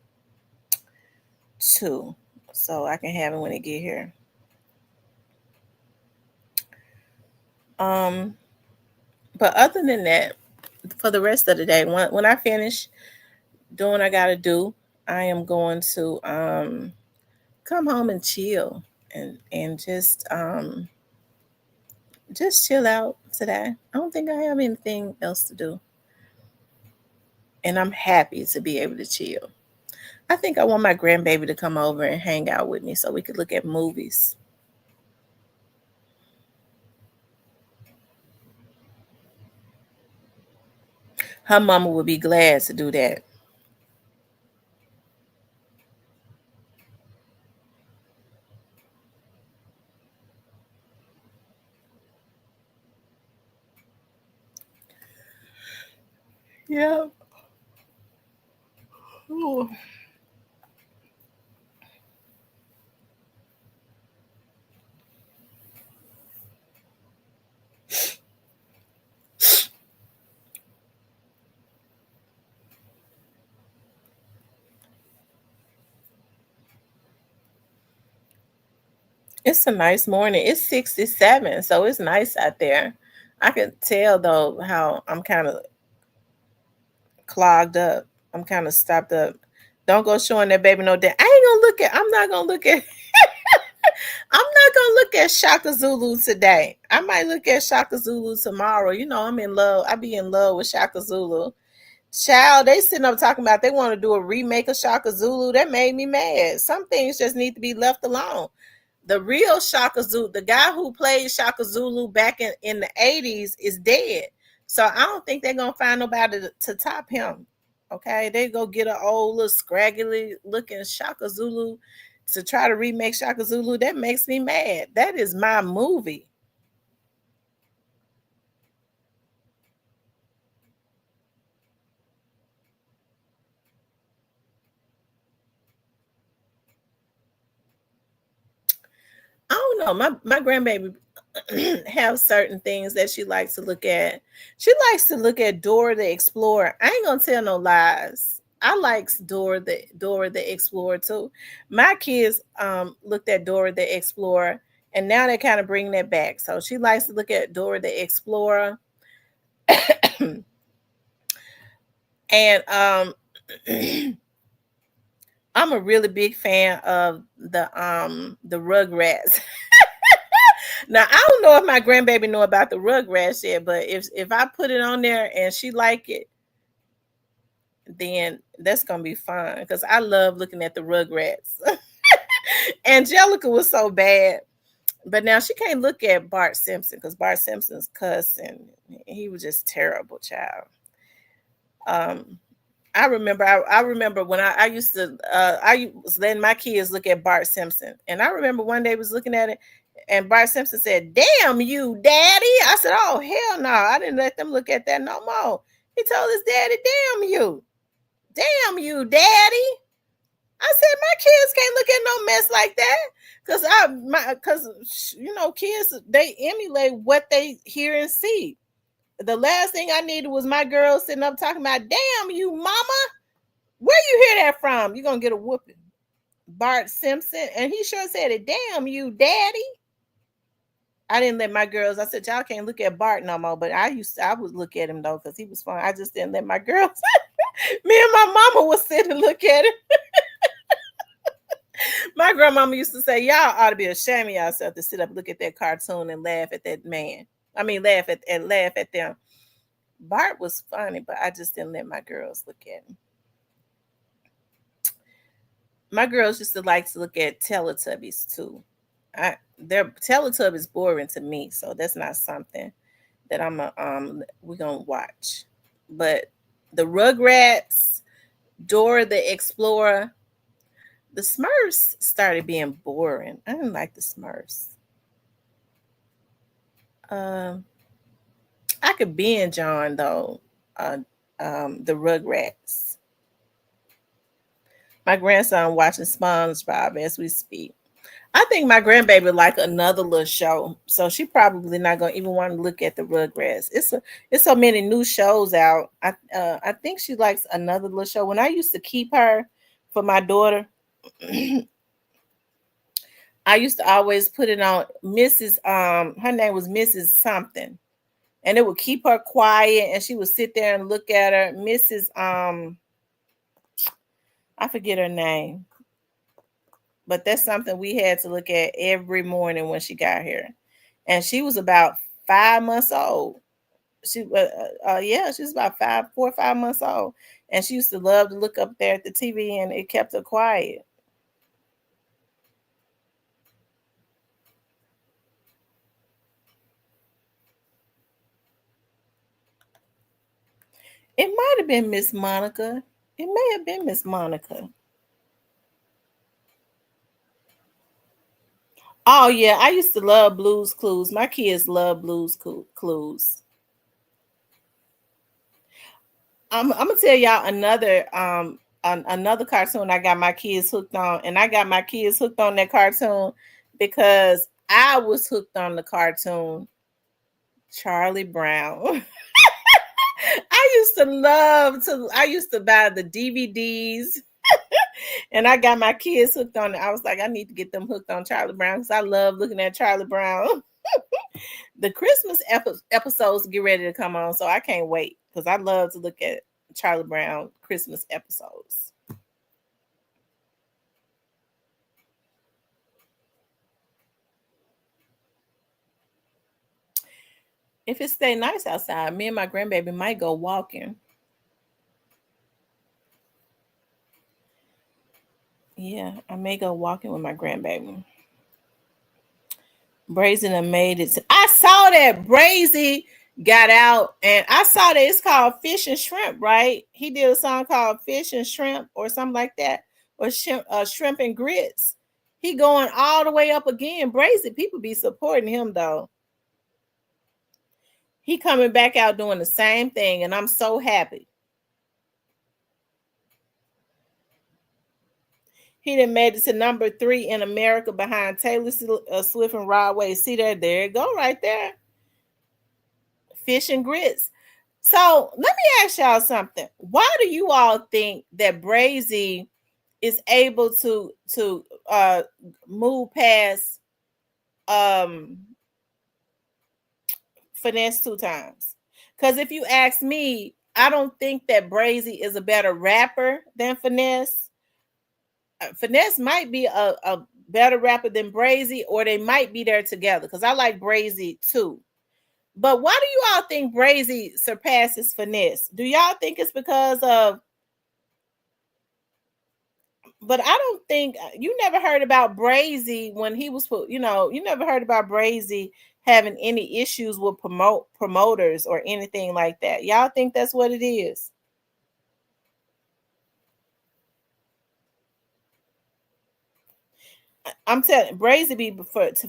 too, so I can have him when he get here. Um, but other than that, for the rest of the day, when I finish doing what I gotta do, I am going to come home and chill and just chill out today. I don't think I have anything else to do, and I'm happy to be able to chill. I think I want my grandbaby to come over and hang out with me so we could look at movies. Her mama would be glad to do that. Yeah. Ooh. It's a nice morning. It's 67, so it's nice out there. I can tell though how I'm kind of clogged up. I'm kind of stopped up. Don't go showing that baby no damn. I'm not gonna look at I'm not gonna look at Shaka Zulu today. I might look at Shaka Zulu tomorrow. I'm in love. I be in love with Shaka Zulu. Child, they sitting up talking about they want to do a remake of Shaka Zulu. That made me mad. Some things just need to be left alone. The real Shaka Zulu, the guy who played Shaka Zulu back in the 80s is dead. So I don't think they're gonna find nobody to top him. Okay, they go get an old little scraggly looking Shaka Zulu to try to remake Shaka Zulu. That makes me mad. That is my movie. I don't know. My grandbaby have certain things that she likes to look at. She likes to look at Dora the Explorer. I ain't gonna tell no lies. I likes Dora the Explorer too. My kids looked at Dora the Explorer, and now they're kind of bringing that back. So she likes to look at Dora the Explorer, and I'm a really big fan of the Rugrats. Now I don't know if my grandbaby know about the Rugrats yet, but if I put it on there and she like it, then that's gonna be fun because I love looking at the Rugrats. Angelica was so bad, but now she can't look at Bart Simpson because Bart Simpson's cuss and he was just terrible, child. Um, I remember when I used to I was letting my kids look at Bart Simpson, and I remember one day was looking at it, and Bart Simpson said, "Damn you, Daddy!" I said, "Oh hell no! I didn't let them look at that no more." He told his daddy, damn you, Daddy." I said, "My kids can't look at no mess like that." Because kids they emulate what they hear and see. The last thing I needed was my girl sitting up talking about, "Damn you, mama." Where you hear that from? You're gonna get a whooping. Bart Simpson, and he sure said it. "Damn you, Daddy." I didn't let my girls. I said, "Y'all can't look at Bart no more." But I would look at him though because he was fun. I just didn't let my girls. Me and my mama would sit and look at him. My grandmama used to say, "Y'all ought to be ashamed of yourself to sit up, look at that cartoon, and laugh at that man. I mean, laugh at them." Bart was funny, but I just didn't let my girls look at him. My girls used to like to look at Teletubbies too. Their Teletubbies boring to me, so that's not something that we're gonna watch. But the Rugrats, Dora the Explorer, the Smurfs started being boring. I didn't like the Smurfs. Um, I could binge on though. Uh, the Rugrats. My grandson watching SpongeBob as we speak. I think my grandbaby like another little show, so she probably not gonna even want to look at the Rugrats. It's so many new shows out. I think she likes another little show. When I used to keep her for my daughter, I used to always put it on Mrs. Her name was Mrs. Something, and it would keep her quiet, and she would sit there and look at her. Mrs. I forget her name, but that's something we had to look at every morning when she got here, and she was about 5 months old. Yeah, she was about 4 or 5 months old, and she used to love to look up there at the TV, and it kept her quiet. It might have been Miss Monica. It may have been Miss Monica. Oh yeah, I used to love Blues Clues. My kids love Clues. I'm gonna tell y'all another cartoon I got my kids hooked on, and I got my kids hooked on that cartoon because I was hooked on the cartoon Charlie Brown. I used to buy the DVDs and I got my kids hooked on it. I was like, I need to get them hooked on Charlie Brown because I love looking at Charlie Brown. The Christmas episodes get ready to come on, so I can't wait because I love to look at Charlie Brown Christmas episodes. If it stay nice outside, me and my grandbaby might go walking. Yeah, I may go walking with my grandbaby. Brazen and made it. I saw that Brazy got out, and I saw that it's called Fish and Shrimp, right? He did a song called Fish and Shrimp or something like that, or Shrimp and Grits. He going all the way up again. Brazy, people be supporting him though. He coming back out doing the same thing, and I'm so happy. He done made it to number 3 in America behind Taylor Swift and Rod Wave. See that? There it go right there. Fish and Grits. So let me ask y'all something. Why do you all think that Brazy is able to move past Finesse 2 times? Because if you ask me, I don't think that Brazy is a better rapper than Finesse. Finesse might be a better rapper than Brazy, or they might be there together because I like Brazy too. But why do you all think Brazy surpasses Finesse? Do y'all think it's because of? But I don't think you never heard about Brazy when he was, you never heard about Brazy having any issues with promoters or anything like that. Y'all think that's what it is? I'm telling Brazy be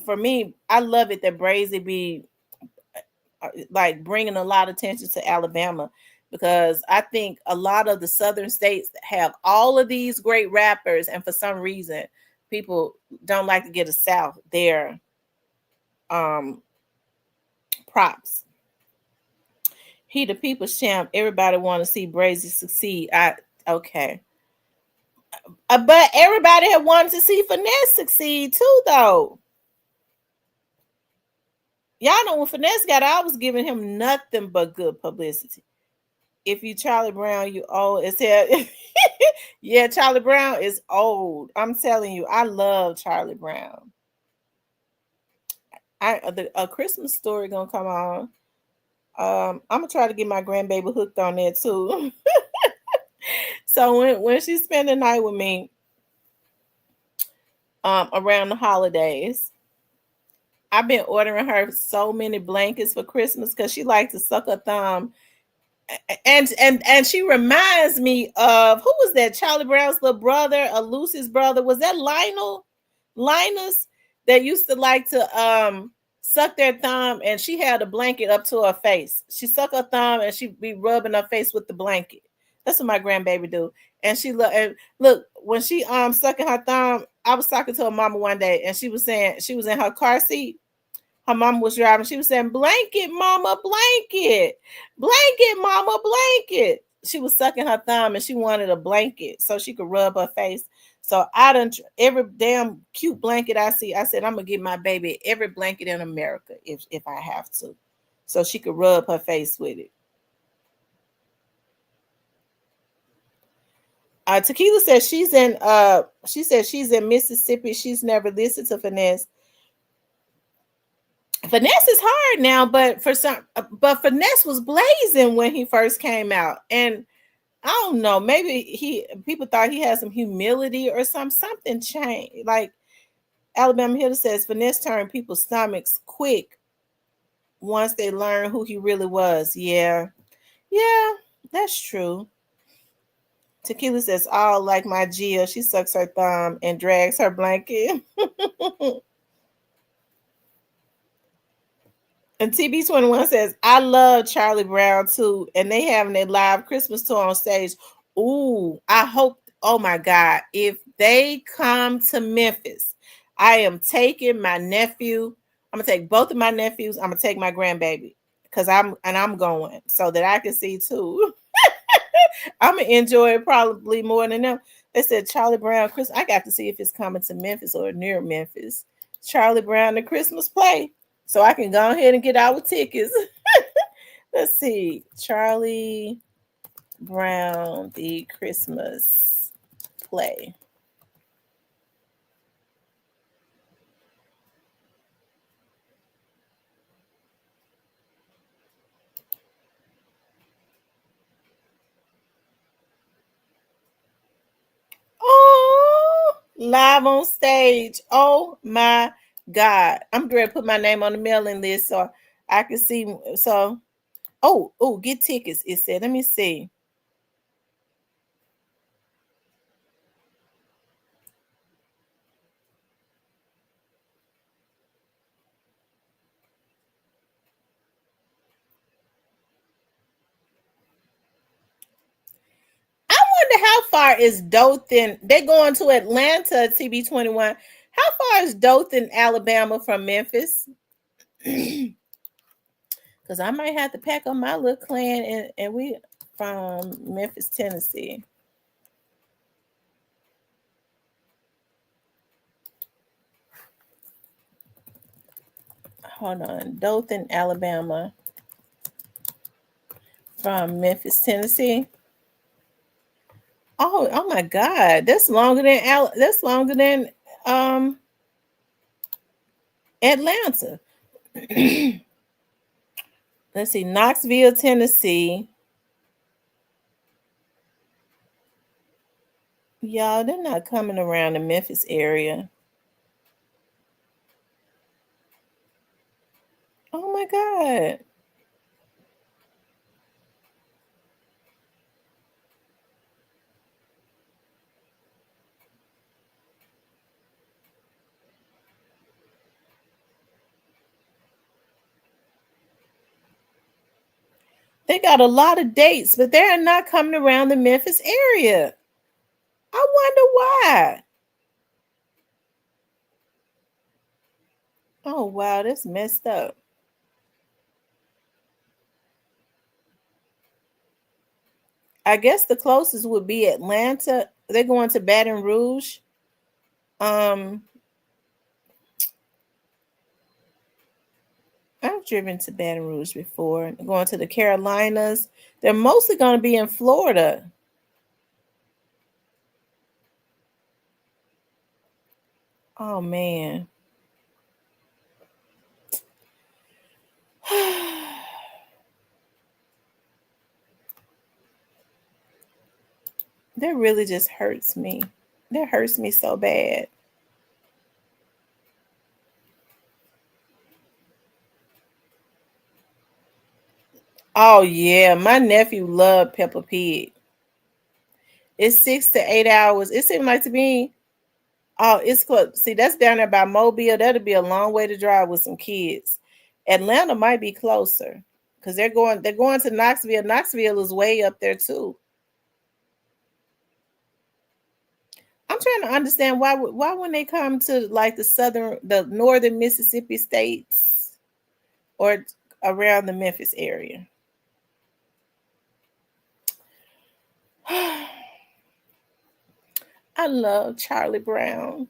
for me. I love it that Brazy be like bringing a lot of attention to Alabama because I think a lot of the southern states have all of these great rappers, and for some reason, people don't like to give the South their props. He the people's champ. Everybody want to see Brazy succeed. Okay. But everybody had wanted to see Finesse succeed too, though. Y'all know when Finesse got out, I was giving him nothing but good publicity. If you Charlie Brown, you old as hell. Yeah, Charlie Brown is old. I'm telling you, I love Charlie Brown. A Christmas Story gonna come on. I'm gonna try to get my grandbaby hooked on that too. So when she spend the night with me, around the holidays, I've been ordering her so many blankets for Christmas because she likes to suck her thumb. And she reminds me of, who was that? Charlie Brown's little brother, or Lucy's brother. Was that Linus that used to like to suck their thumb, and she had a blanket up to her face. She suck her thumb, and she be rubbing her face with the blanket. That's what my grandbaby do. And look, when she sucking her thumb, I was talking to her mama one day, and she was saying she was in her car seat. Her mama was driving. She was saying, "Blanket, mama, blanket, blanket, mama, blanket." She was sucking her thumb, and she wanted a blanket so she could rub her face. So I done every damn cute blanket I see. I said I'm gonna get my baby every blanket in America if I have to, so she could rub her face with it. Tequila says she's in she said she's in Mississippi. She's never listened to Finesse. Finesse is hard now, but Finesse was blazing when he first came out, and I don't know, maybe people thought he had some humility or something changed. Like Alabama Hill says, Finesse turned people's stomachs quick once they learned who he really was. Yeah, that's true. Tequila says, "All like my Gia, she sucks her thumb and drags her blanket." And TB21 says, "I love Charlie Brown too, and they having their live Christmas tour on stage. Ooh, I hope, oh my God, if they come to Memphis, I am taking my nephew. I'm gonna take both of my nephews. I'm gonna take my grandbaby because I'm going so that I can see too. I'm gonna enjoy it probably more than them." They said Charlie Brown Christmas. I got to see if it's coming to Memphis or near Memphis. Charlie Brown the Christmas play. So I can go ahead and get our tickets. Let's see. Charlie Brown, the Christmas play. Oh, live on stage. Oh my God. I'm going to put my name on the mailing list so I can see. So, get tickets. It said, let me see. I wonder how far is Dothan? They're going to Atlanta, TB21. How far is Dothan, Alabama from Memphis? Because I might have to pack up my little clan and we from Memphis, Tennessee. Hold on. Dothan, Alabama from Memphis, Tennessee. Oh my God. That's longer than Atlanta. Let's see, Knoxville, Tennessee. Y'all, they're not coming around the Memphis area. Oh my God. They got a lot of dates, but they're not coming around the Memphis area. I wonder why. Oh wow, that's messed up. I guess the closest would be Atlanta. They're going to Baton Rouge. I've driven to Baton Rouge before. Going to the Carolinas. They're mostly going to be in Florida. Oh man. That really just hurts me. That hurts me so bad. Oh yeah, my nephew loved Peppa Pig. It's 6 to 8 hours. It seemed like to me Oh, it's close. See, that's down there by Mobile. That'll be a long way to drive with some kids. Atlanta might be closer because they're going to Knoxville. Knoxville is way up there too. I'm trying to understand why when they come to like the northern Mississippi states or around the Memphis area. I love Charlie Brown,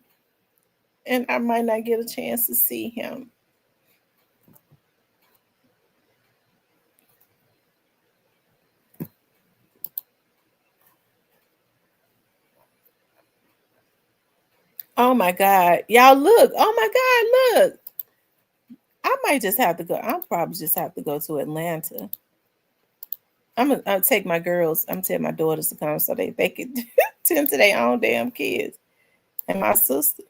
and I might not get a chance to see him. Oh my God. Y'all look. Oh my God, look. I might just have to go. I'll probably just have to go to Atlanta. I'll take my girls. I'm telling my daughters to come so they can tend to their own damn kids. And my sister.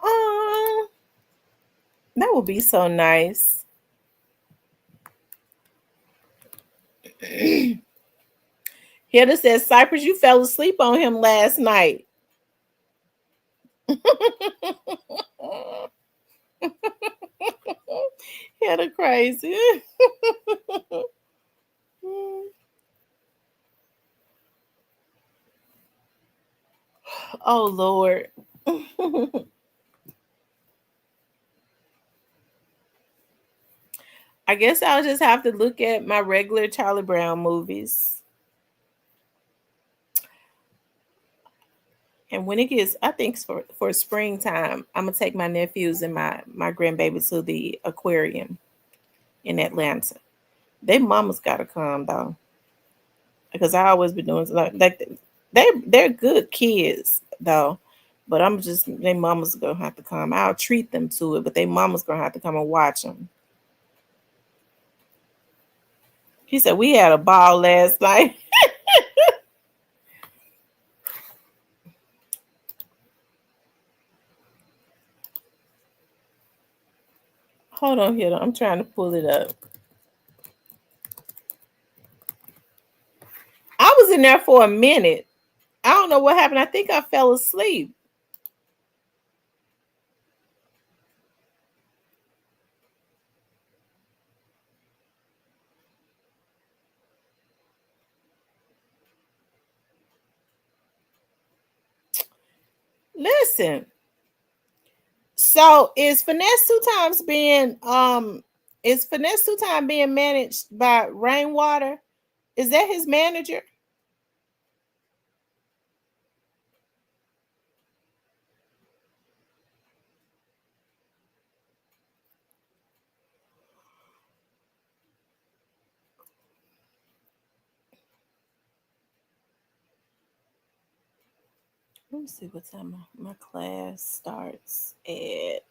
Oh, that would be so nice. Hilda says, Cypress, you fell asleep on him last night. Hilda crazy. Oh Lord. I guess I'll just have to look at my regular Charlie Brown movies. And when it gets, I think for springtime, I'm gonna take my nephews and my grandbaby to the aquarium in Atlanta. They mamas gotta come though, because I always been doing like they're good kids though, but I'm just they mamas gonna have to come. I'll treat them to it, but they mamas gonna have to come and watch them. He said we had a ball last night. Hold on here, I'm trying to pull it up. I was in there for a minute. I don't know what happened. I think I fell asleep. Listen. So is Finesse Two Time being managed by Rainwater? Is that his manager? Let me see what time my class starts at.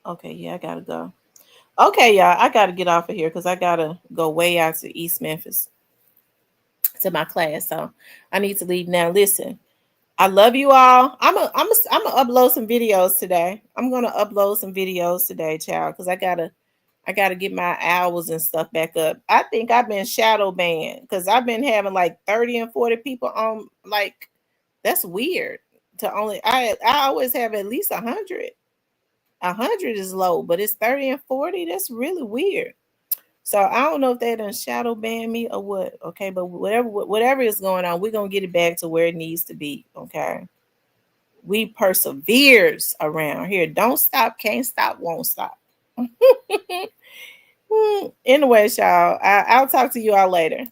Okay, yeah, I gotta go. Okay, y'all, I gotta get off of here because I gotta go way out to East Memphis to my class. So I need to leave now. Listen, I love you all. I'm gonna upload some videos today. I'm gonna upload some videos today, child, because I gotta get my hours and stuff back up. I think I've been shadow banned because I've been having like 30 and 40 people on. Like, that's weird. I always have at least 100. 100 is low, but it's 30 and 40. That's really weird. So I don't know if they done shadow ban me or what. Okay, but whatever is going on, we're gonna get it back to where it needs to be. Okay. We perseveres around here. Don't stop, can't stop, won't stop. Anyways, y'all, I'll talk to you all later.